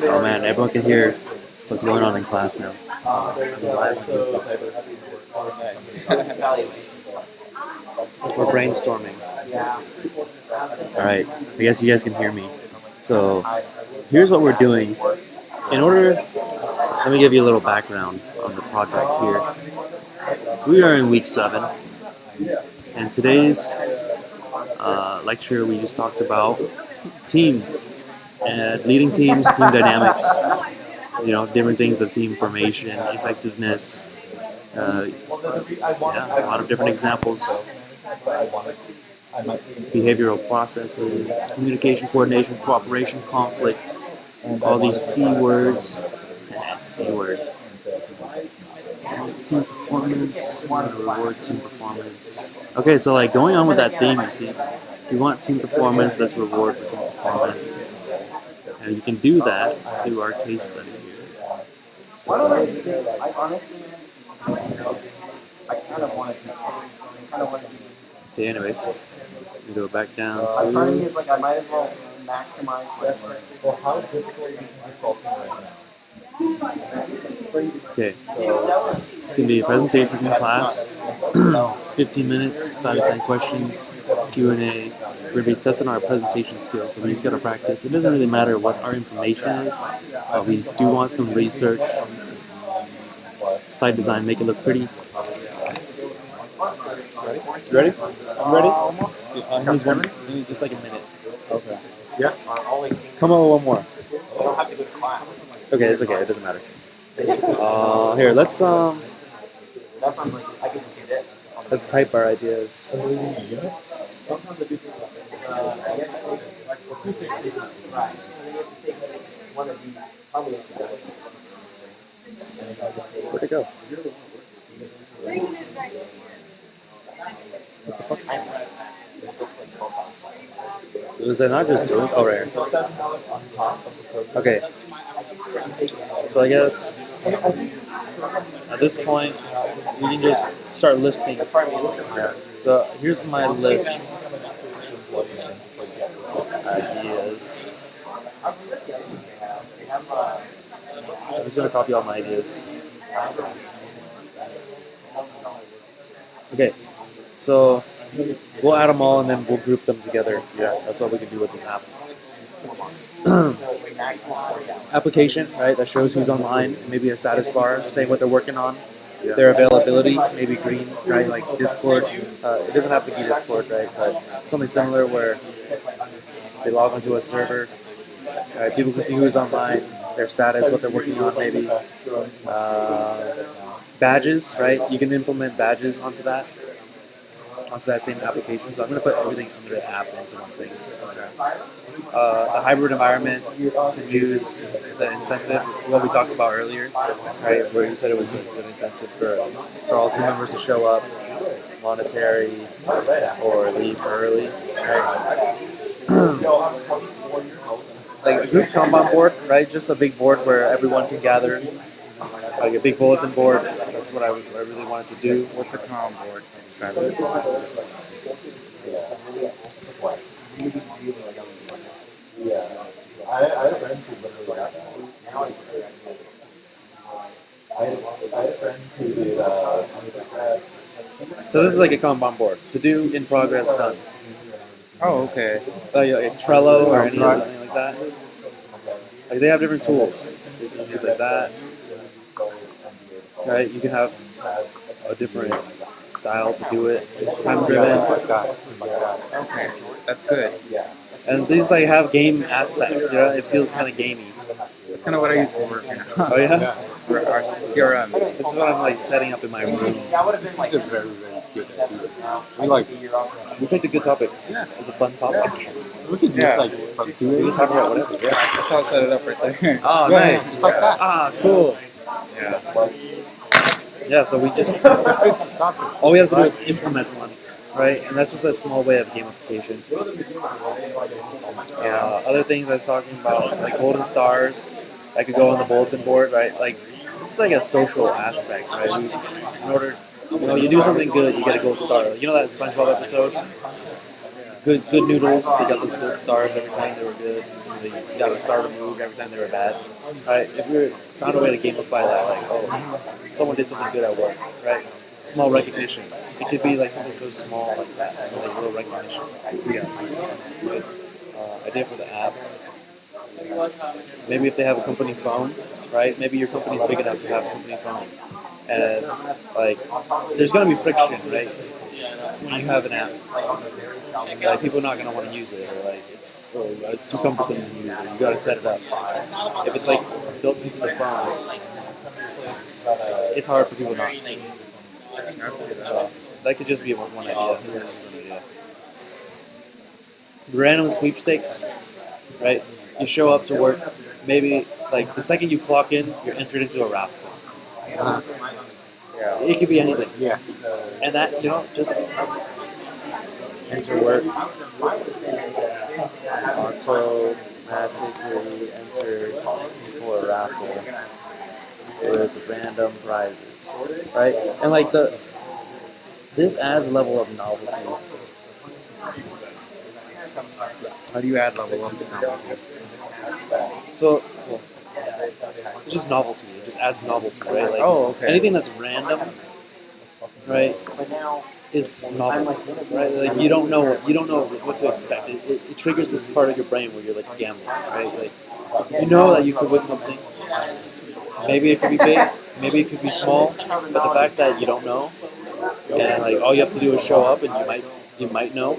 Oh man, everyone can hear what's going on in class now. We're brainstorming. Alright, I guess you guys can hear me. So, here's what we're doing. In order, let me give you a little background on the project here. We are in week 7, and today's lecture we just talked about teams and leading teams, team dynamics, different things of team formation, effectiveness, a lot of different examples, behavioral processes, communication, coordination, cooperation, conflict, all these C words, C word. Team performance, reward team performance. Okay, so like going on with that theme, you see, if you want team performance, let's reward for team performance. And you can do that through our case study here. Okay, anyways, we go back down to. I'm trying to use I might as well maximize. Well, how difficult is consulting right now? Okay, so it's going to be a presentation from class, 15 minutes, 5 to 10 questions, Q&A. We're going to be testing our presentation skills, so we just got to practice. It doesn't really matter what our information is, but we do want some research, slide design, make it look pretty. You ready? I'm ready? He needs just like a minute. Okay. Yeah. Come on, one more. Okay, it's okay. It doesn't matter. Here, let's type our ideas. Where'd it go? What the fuck? Was I not just doing? Oh, right here. Okay. So I guess at this point we can just start listing. Yeah. So here's my list ideas. I'm just gonna copy all my ideas. Okay. So we'll add them all and then we'll group them together. Yeah, that's what we can do with this app. Application, right? That shows who's online. Maybe a status bar saying what they're working on, their availability. Maybe green, right? Like Discord. It doesn't have to be Discord, right? But something similar where they log onto a server. Right? People can see who's online, their status, what they're working on. Maybe badges, right? You can implement badges onto that same application. So I'm going to put everything under the app into one thing. The hybrid environment can use the incentive, what we talked about earlier, right? Where you said it was a good incentive for all team members to show up, monetary, or leave early, right? Like a group Kanban board, right? Just a big board where everyone can gather, like a big bulletin board. That's what I really wanted to do. What's a Kanban board? Yeah. I had friends who literally got that. I had a friend who did So this is like a Kanban board. To do, in progress, done. Oh, okay. Like Trello or anything like that. Like they have different tools. You can use like that. Right? You can have a different style to do it. Time driven. Okay, that's good. And these like have game aspects. It feels kind of gamey. That's kind of what I use for work. Oh yeah. For our CRM. This is what I'm like setting up in my room. this is a very, very good idea. We picked a good topic. It's a fun topic. We can do We can talk about whatever. Yeah, that's how I set it up right there. Oh, Yeah, nice. just like that. Ah, cool. Yeah. Yeah, so we just all we have to do is implement one, right? And that's just a small way of gamification. Other things I was talking about, like golden stars, that could go on the bulletin board, right? Like this is like a social aspect, right? In order, you do something good, you get a gold star. You know that SpongeBob episode good noodles. They got those good stars every time they were good. They got a star removed every time they were bad. Right? If you found a way to gamify that, like, oh, someone did something good at work, right? Small recognition. It could be like something so small like that, like little recognition. Yes. Good idea for the app. Maybe if they have a company phone, right? Maybe your company's big enough to have a company phone, and like, there's gonna be friction, right? When you have an app, like people are not gonna want to use it, or like it's too cumbersome to use, or you gotta set it up. If it's like built into the phone, it's hard for people not to. So that could just be one idea. Random sweepstakes, right? You show up to work, maybe like the second you clock in, you're entered into a raffle. It could be anything. Yeah. And that, just enter work, automatically enter for a raffle with random prizes, right? And like this adds a level of novelty. How do you add level up to novelty? So it's just novelty. It just adds novelty, right? Like Okay. anything that's random, right, is novel, right? Like you don't know what to expect. It triggers this part of your brain where you're like gambling, right? Like you know that you could win something. Maybe it could be big, maybe it could be small, but the fact that you don't know, and like all you have to do is show up, and you might know.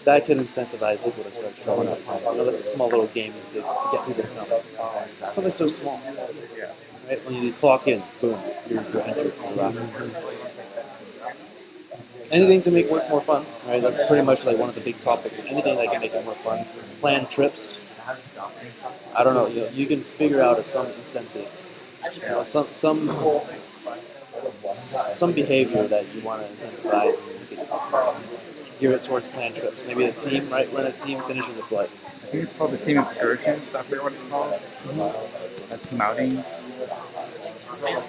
That could incentivize people to start showing up. That's a small little game to get people to come. Something so small, right? When you clock in, boom, you're entered. Anything to make work more fun, right? That's pretty much like one of the big topics. Anything that can make it more fun. Plan trips. I don't know. You can figure out some incentive. Some behavior that you want to incentivize, and you can gear it towards plan trips. Maybe a team, right? When a team finishes a play. I think it's called the team excursions. I forget what it's called. Team outings.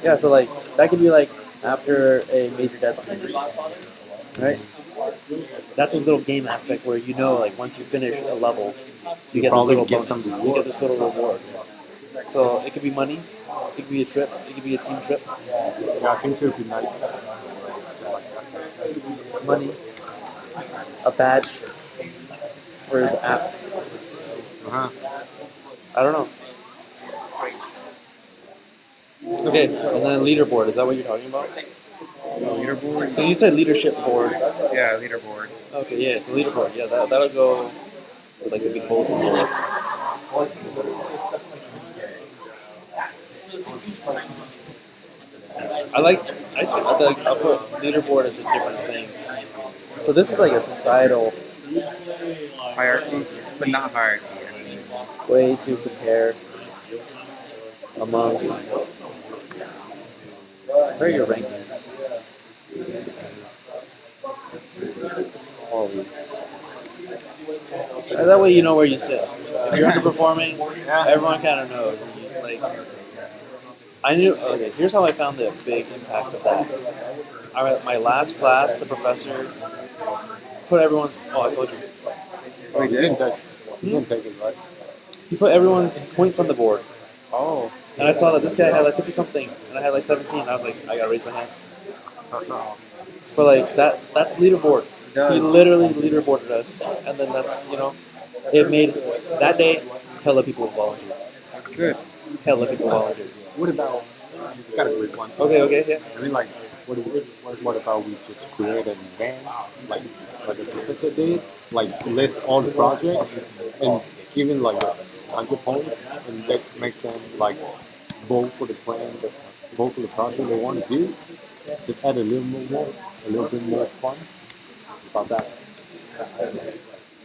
Yeah, so like that could be like after a major deadline, right? That's a little game aspect where like once you finish a level, you get this little bonus. You get this little reward. So it could be money, it could be a trip, it could be a team trip. Yeah, I think it would be nice. Just like that. Money, a badge for the app. I don't know. Okay, and then leaderboard. Is that what you're talking about? Leaderboard? So you said leadership board. Yeah, leaderboard. Okay, yeah, it's a leaderboard. Yeah, that'll go with like a big bulletin board. I think I'll put leaderboard as a different thing. So this is like a societal Hierarchy, but not hierarchy. way to compare amongst. Where are your rankings? All weeks. And that way you know where you sit. If you're underperforming, everyone kind of knows. Like, I knew. Okay, here's how I found the big impact of that. My last class, the professor put everyone's. Oh, I told you. Oh, you did? You didn't take it, right? He put everyone's points on the board. Oh. And I saw that this guy had like 50 something, and I had like 17. I was like, I gotta raise my hand. But like that's leaderboard. He literally leaderboarded us, and then it made that day. Hella people volunteered. Good. Hella people volunteered. What about? Got a great one. Okay, yeah. I mean, like, what about we just create an event, like the professor did, like list all the projects and given like 100 points, and make them like vote for the plan, vote for the project they want to do. Just add a little bit more fun about that.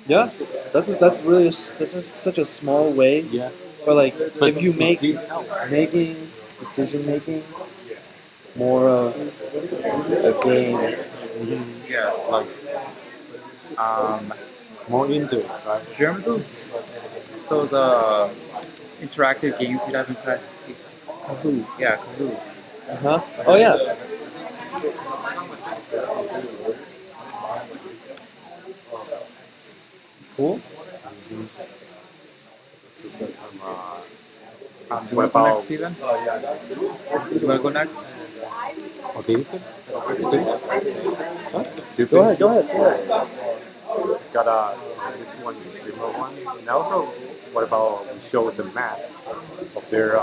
Yeah, this is such a small way. Yeah. But like, But if you make it did help. decision making more of a game, Yeah. Like more into it, right? Do you remember those interactive games you'd have in class? Kahoot. Yeah, Kahoot. Oh yeah. Cool. You What want to go about next, Steven? You want to go next? okay? Huh? Go ahead. Go ahead. Go ahead. Got this one streamer one, and also what about we show the map of their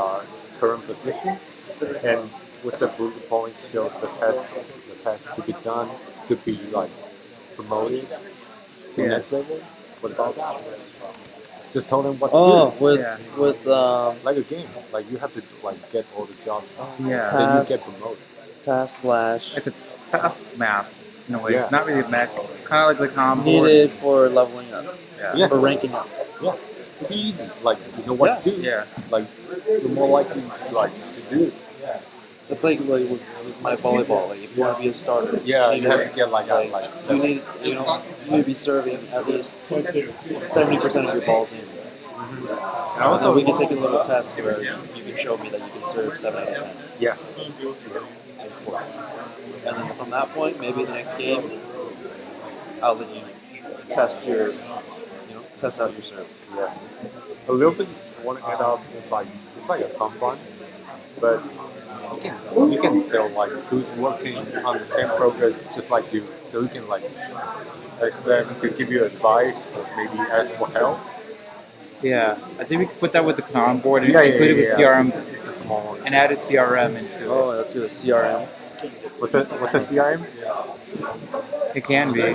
current position, and with the bullet points shows the test to be done, to be like promoted to Yeah. next level. What about that? Just tell them what Oh, to with do. Like a game, like you have to like get all the jobs done, Yeah. then you task get promoted. task slash Like a task map in a way. Yeah. Not really a map. Kind of like the comm board. needed for leveling up, Yeah. for ranking up. Yeah, it'd be easy. Like you know what to do. Yeah. Like you're more likely like to do it. It's like with my volleyball. Like if you want to be a starter, Yeah, you you have to get like you need to be serving at least 70% of your balls in. And Also, also we can take a little test where you can show me that you can serve 7 out of 10. yeah, And then from that point, maybe the next game, I'll let you test test out your serve. yeah. A little bit I want to add up. It's like a combine, but you can tell like who's working on the same progress just like you, so you can like ask them to give you advice or maybe ask for help. Yeah. I think we could put that with the comm board and Yeah, include it with CRM It's a small one. and add a CRM into it. Oh, let's do a CRM. What's a CRM? It can be.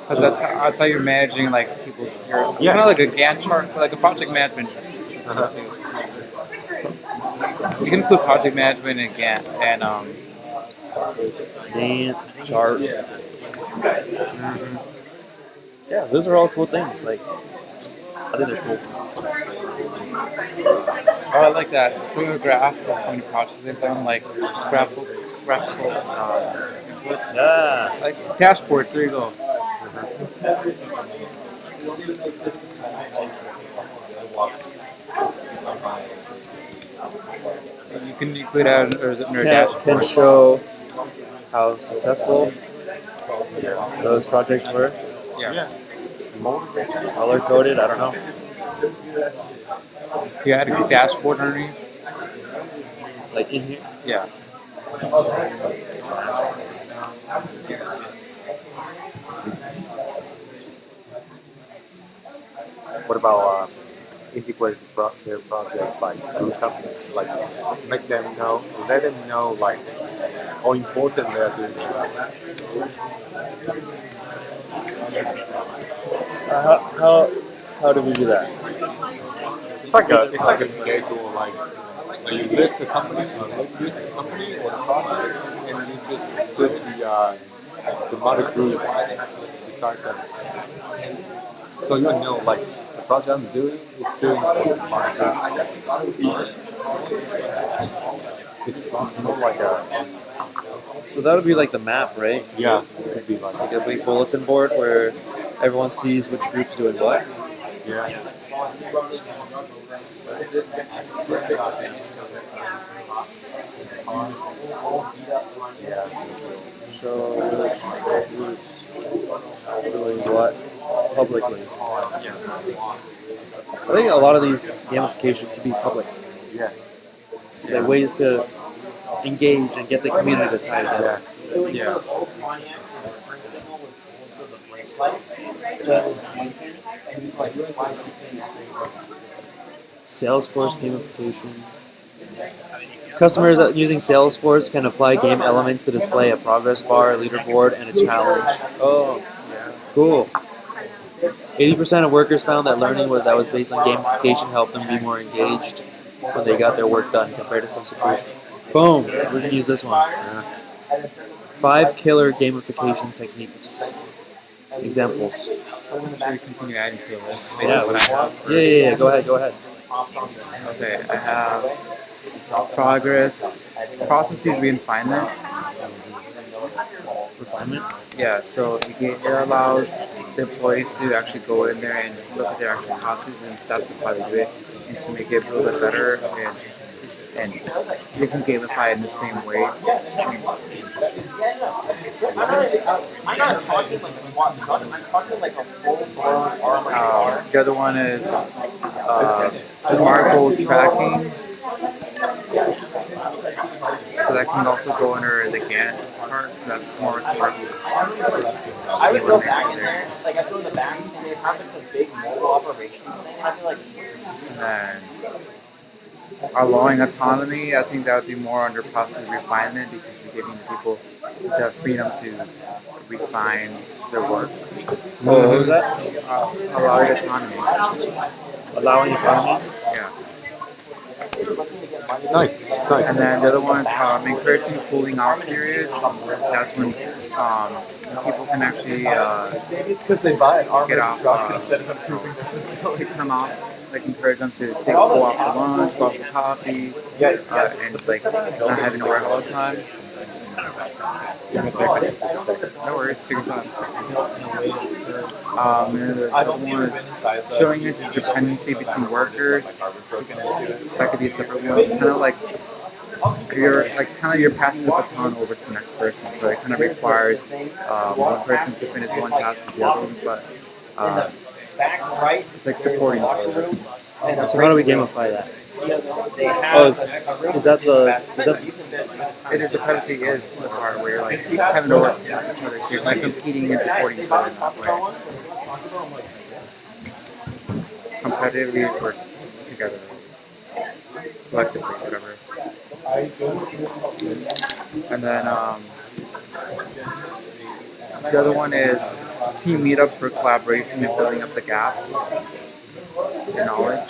So that's how you're managing like people's. Yeah. Kind of like a Gantt chart, like a project management. Uh-huh. You can include project management and Gantt and Gantt chart. Yeah, those are all cool things. Like, I think they're cool. oh, I like that. Showing a graph of how many projects they've done, like graphical inputs. Yeah. Like dashboards, there you go. So you can include that in your Can dashboard. show how successful those projects were. Yeah. Color coded. I don't know. If you had a dashboard underneath, Like in here. yeah. What about integrate their project like through companies, like make them know, let them know like how important they are doing it. How do we do that? It's like a schedule, like you list the company, or the project, and you just put the mother group beside them. So you know, like the project I'm doing is doing for the mother group. It's more like a So that would be like the map, right? yeah, it could be like Like a big bulletin board where everyone sees which group's doing what. yeah. Yeah. Show which groups doing what publicly. I think a lot of these gamification can be public. Yeah. Like ways to engage and get the community to tie together. Yeah. Salesforce gamification. Customers using Salesforce can apply game elements to display a progress bar, a leaderboard, and a challenge. Oh, cool. 80% of workers found that learning that was based on gamification helped them be more engaged when they got their work done compared to substitution. Boom! We're going to use this one. 5 killer gamification techniques. Examples. I'm going to continue adding to the list. Based Yeah, on what I have first. yeah. Go ahead. Okay, I have progress, processes refinement. Refinement. Yeah, so it allows the employees to actually go in there and look at their actual processes and steps of how they do it, and to make it a little bit better and you can gamify it in the same way. The other one is smart goal tracking. So that can also go under the Gantt part. That's more smart goals. I would go back in there, like I go in the back, and they have like the big mobile operations thing, and I feel like. And then allowing autonomy, I think that would be more under process refinement because you're giving people the freedom to refine their work. What was that? Allowing autonomy. Allowing autonomy? Yeah. Nice. And then the other one is encouraging cooling off periods. That's when people can actually Maybe it's because they buy an get armored off, truck instead of improving their facility. take time off. Like encourage them to go out for lunch, go out for coffee, and like not having to work all the time. Give me a second. No worries, take your time. And the other one is showing interdependency between workers. That could be a separate one. Kind of like you're passing the baton over to the next person. So it kind of requires one person to finish one task with the other one, but it's like supporting each other. So how do we gamify that? Oh, is that the Interdependency is the part where you're like having to work with each other. So you're like competing and supporting each other in that way. Competitively work together. Collectively, whatever. And then the other one is team meetup for collaboration and filling up the gaps in knowledge.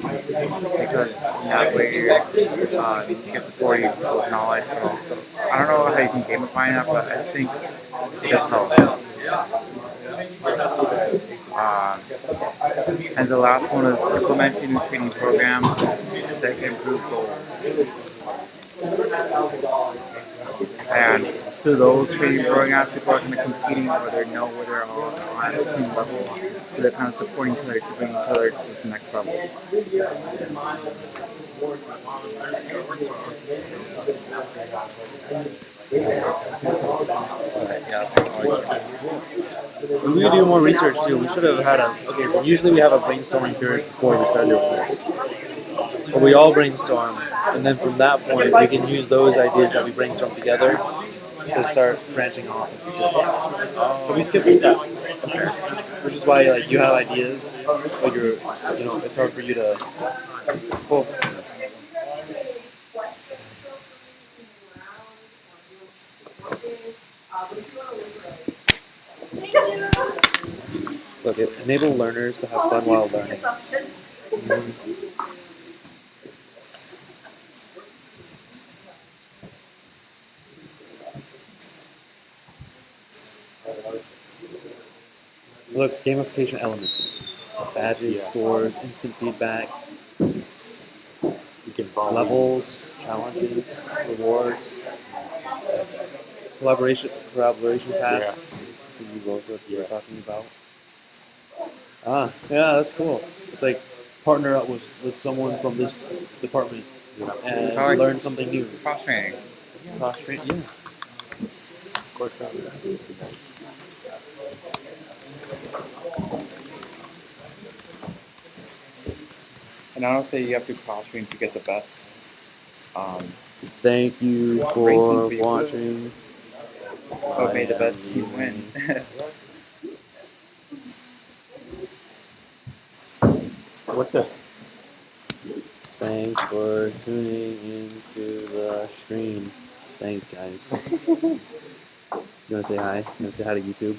Because in that way you can support people's knowledge, but also I don't know how you can gamify that, but I think it does help. And the last one is implementing new training programs that can improve goals. And through those training programs, people are kind of competing or they know where they're all on the same level. So they're kind of supporting each other to bring each other to this next level. We could do more research too. We should have had okay, so usually we have a brainstorming period before we start doing this. But we all brainstorm, and then from that point, we can use those ideas that we brainstorm together to start branching off into this. So we skipped a step, which is why like you have ideas, but it's hard for you to pull. Look, it enables learners to have fun while learning. Look, gamification elements. Badges, scores, instant feedback, levels, challenges, rewards, collaboration tasks. That's what you both were talking about. Yeah, that's cool. It's like partner up with someone from this department and learn something new. Cross-training. Cross-training, yeah. And I don't say you have to cross-train to get the best. Thank you for watching. So may the best team win. What the? Thanks for tuning into the stream. Thanks, guys. You want to say hi? You want to say hi to YouTube?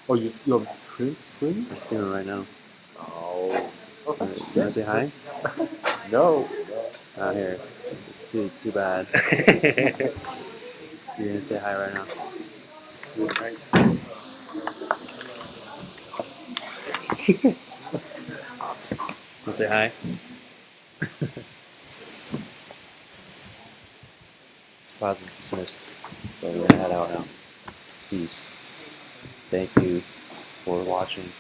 Oh, you're screen? I'm streaming right now. Oh. You want to say hi? No. Here. It's too bad. You're going to say hi right now. Want to say hi? Class is dismissed. So we're going to head out now. Peace. Thank you for watching.